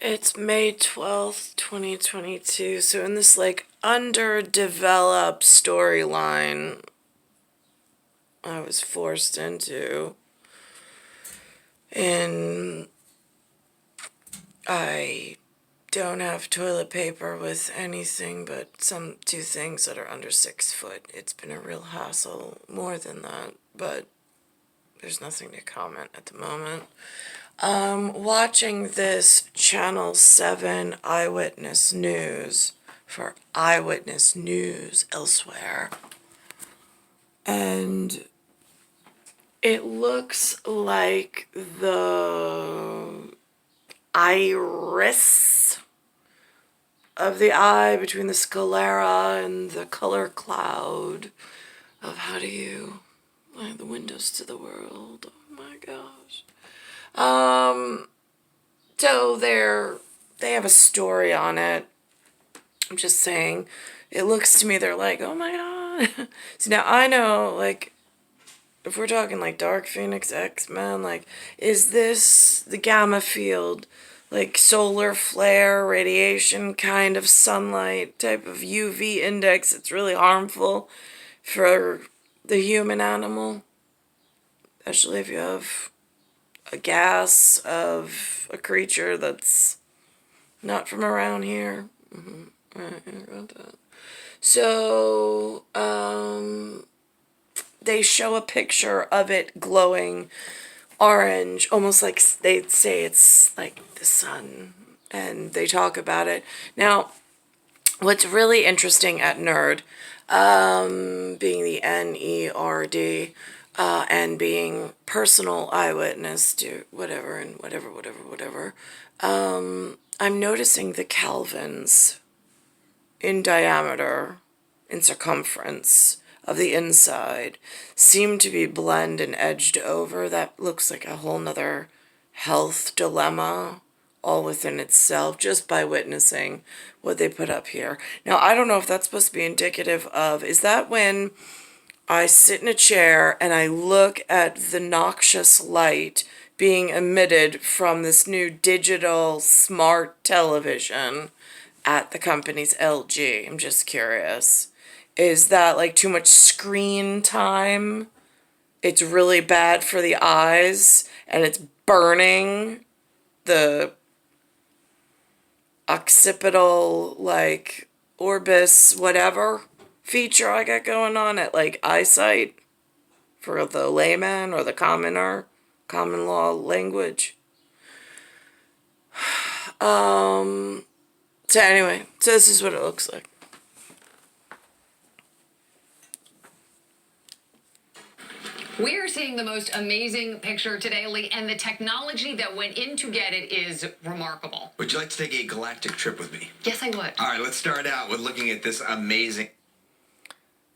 It's May 12th, 2022. So in this like underdeveloped storyline I was forced into, and I don't have toilet paper with anything but some two things that are under 6 foot. It's been a real hassle, more than that, but there's nothing to comment at the moment. Watching this Channel 7 Eyewitness News for eyewitness news elsewhere. And it looks like the iris of the eye between the sclera and the color cloud of how do you the windows to the world. Oh my gosh. So they have a story on it. I'm just saying, it looks to me they're like, oh my god. So now I know, like, if we're talking like Dark Phoenix, X-Men, like, is this the gamma field, like solar flare, radiation kind of sunlight type of UV index? It's really harmful for the human animal, especially if you have a gas of a creature that's not from around here. Right, I wrote that. So, they show a picture of it glowing orange, almost like they'd say it's like the sun, and they talk about it. Now, what's really interesting at Nerd, being the NERD, and being personal eyewitness to whatever and whatever, I'm noticing the Kelvins in diameter, in circumference of the inside, seem to be blend and edged over. That looks like a whole nother health dilemma all within itself, just by witnessing what they put up here. Now, I don't know if that's supposed to be indicative of, is that when I sit in a chair and I look at the noxious light being emitted from this new digital smart television at the company's LG? I'm just curious. Is that like too much screen time? It's really bad for the eyes and it's burning the occipital, like, orbis, whatever feature I got going on at like eyesight for the layman or the commoner, common law language. So anyway, so this is what it looks like. We are seeing the most amazing picture today, Lee, and the technology that went in to get it is remarkable. Would you like to take a galactic trip with me? Yes, I would. All right, let's start out with looking at this amazing...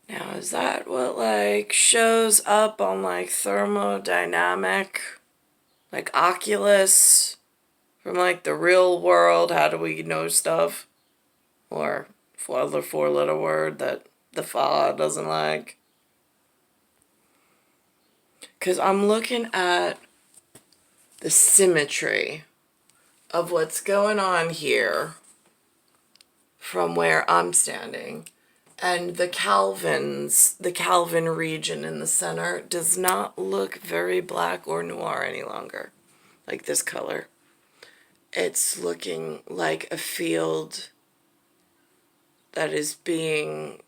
Now, is that what, like, shows up on, like, thermodynamic, like, Oculus, from, like, the real world? How do we know stuff? Or four-letter word that the FA doesn't like? Because I'm looking at the symmetry of what's going on here from where I'm standing. And the Kelvin region in the center does not look very black or noir any longer. Like this color. It's looking like a field that is being...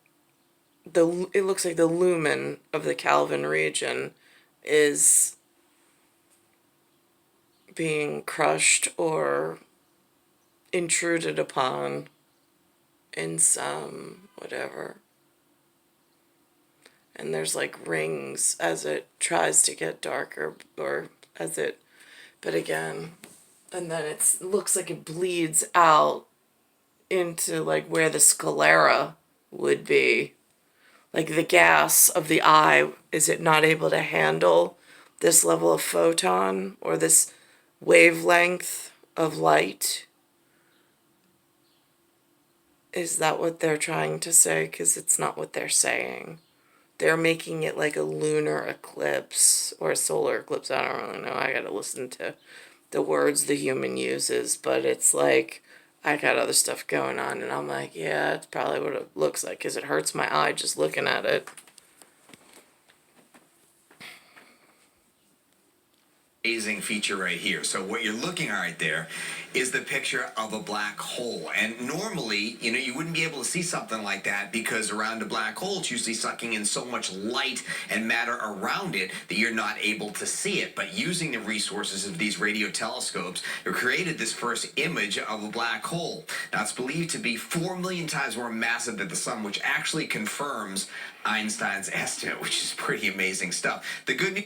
it looks like the lumen of the Kelvin region is being crushed or intruded upon in some whatever. And there's like rings as it tries to get darker, or as it, but again, and then it looks like it bleeds out into like where the sclera would be. Like the gas of the eye, is it not able to handle this level of photon or this wavelength of light? Is that what they're trying to say? Because it's not what they're saying. They're making it like a lunar eclipse or a solar eclipse. I don't really know. I gotta listen to the words the human uses, but it's like I got other stuff going on, and I'm like, yeah, it's probably what it looks like, because it hurts my eye just looking at it. Amazing feature right here. So what you're looking at right there is the picture of a black hole. And normally, you wouldn't be able to see something like that because around a black hole, it's usually sucking in so much light and matter around it that you're not able to see it. But using the resources of these radio telescopes, they created this first image of a black hole. Now, it's believed to be 4 million times more massive than the sun, which actually confirms Einstein's estimate, which is pretty amazing stuff. The good news...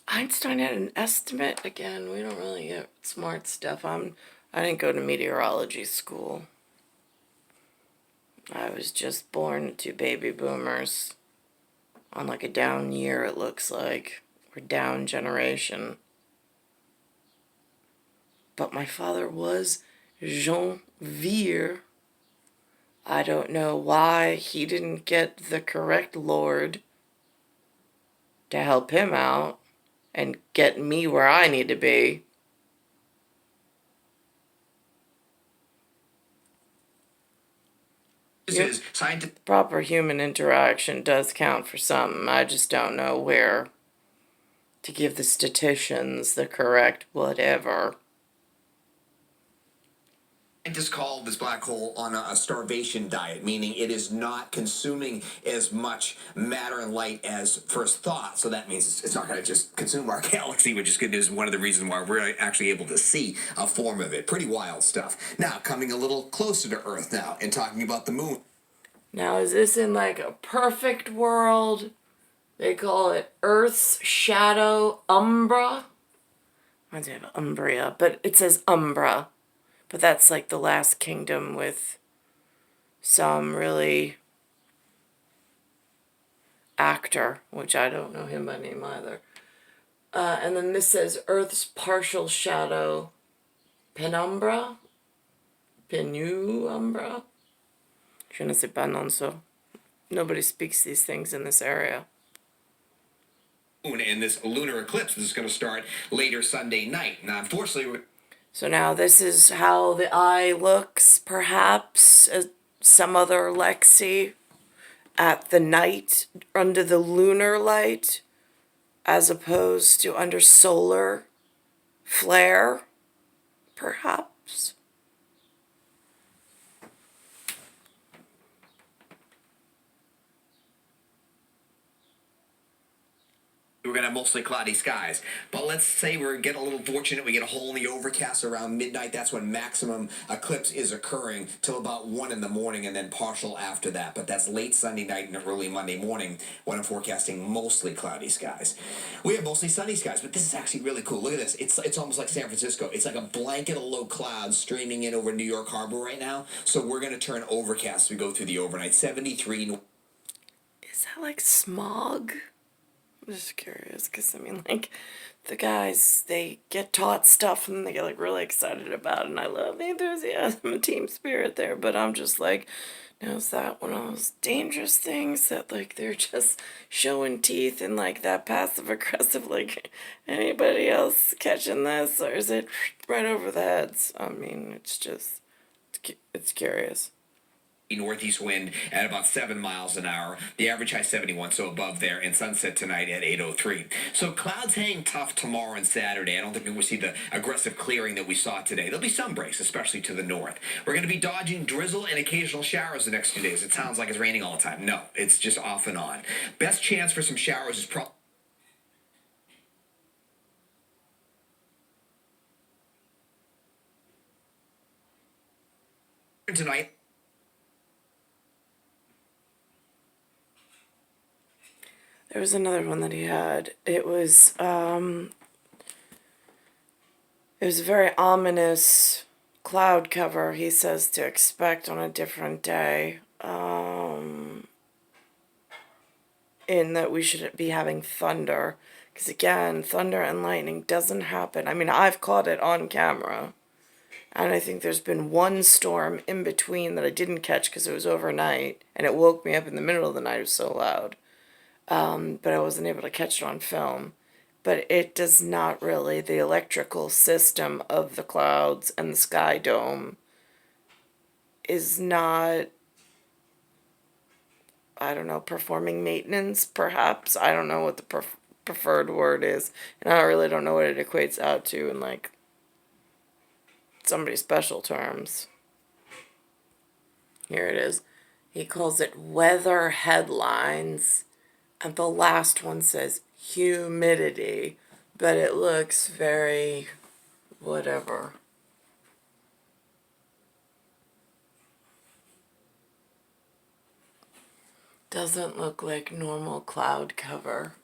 Einstein had an estimate. Again, we don't really get smart stuff. I didn't go to meteorology school. I was just born to baby boomers on like a down year, it looks like, or down generation. But my father was Jean Vere. I don't know why he didn't get the correct Lord to help him out and get me where I need to be. Is scientific. Proper human interaction does count for something. I just don't know where to give the statisticians the correct whatever. Scientists call this black hole on a starvation diet, meaning it is not consuming as much matter and light as first thought. So that means it's not going to just consume our galaxy, which is good news. One of the reasons why we're actually able to see a form of it. Pretty wild stuff. Now, coming a little closer to Earth now and talking about the moon. Now, is this in like a perfect world? They call it Earth's shadow umbra. Reminds me of Umbria, but it says umbra. But that's like the last kingdom with some really actor, which I don't know him by name either. And then this says Earth's partial shadow penumbra. Penumbra. Je ne sais pas, non so. Nobody speaks these things in this area. And this lunar eclipse is going to start later Sunday night. Now, unfortunately, so now this is how the eye looks, perhaps, as some other Lexi, at the night under the lunar light, as opposed to under solar flare, perhaps. we're going to have mostly cloudy skies. But let's say we're getting a little fortunate. We get a hole in the overcast around midnight. That's when maximum eclipse is occurring till about 1 in the morning and then partial after that. But that's late Sunday night and early Monday morning when I'm forecasting mostly cloudy skies. We have mostly sunny skies, but this is actually really cool. Look at this. It's almost like San Francisco. It's like a blanket of low clouds streaming in over New York Harbor right now. So we're going to turn overcast as we go through the overnight. 73. Is that like smog? I'm just curious, because, I mean, like, the guys, they get taught stuff and they get, like, really excited about it, and I love the enthusiasm and team spirit there, but I'm just like, now is that one of those dangerous things that, like, they're just showing teeth and, like, that passive-aggressive, like, anybody else catching this, or is it right over the heads? I mean, it's just, it's curious. Northeast wind at about 7 miles an hour. The average high 71, so above there, and sunset tonight at 8:03. So clouds hang tough tomorrow and Saturday. I don't think we'll see the aggressive clearing that we saw today. There'll be some breaks, especially to the north. We're going to be dodging drizzle and occasional showers the next 2 days. It sounds like it's raining all the time. No, it's just off and on. Best chance for some showers is probably tonight. There was another one that he had. It was a very ominous cloud cover, he says, to expect on a different day. In that we should be having thunder. Because again, thunder and lightning doesn't happen. I mean, I've caught it on camera. And I think there's been one storm in between that I didn't catch because it was overnight. And it woke me up in the middle of the night. It was so loud. But I wasn't able to catch it on film. but it does not really. The electrical system of the clouds and the sky dome is not, I don't know, performing maintenance, perhaps. I don't know what the preferred word is, and I really don't know what it equates out to in, like, somebody's special terms. Here it is. He calls it weather headlines, and the last one says humidity, but it looks very whatever. Doesn't look like normal cloud cover.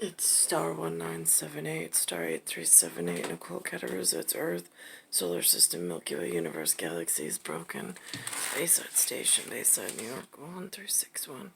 It's star 1978, star 8378, Nicole, Cattaruzza, it's Earth, solar system, Milky Way, universe, galaxies, broken, Bayside station, Bayside, New York, 1361.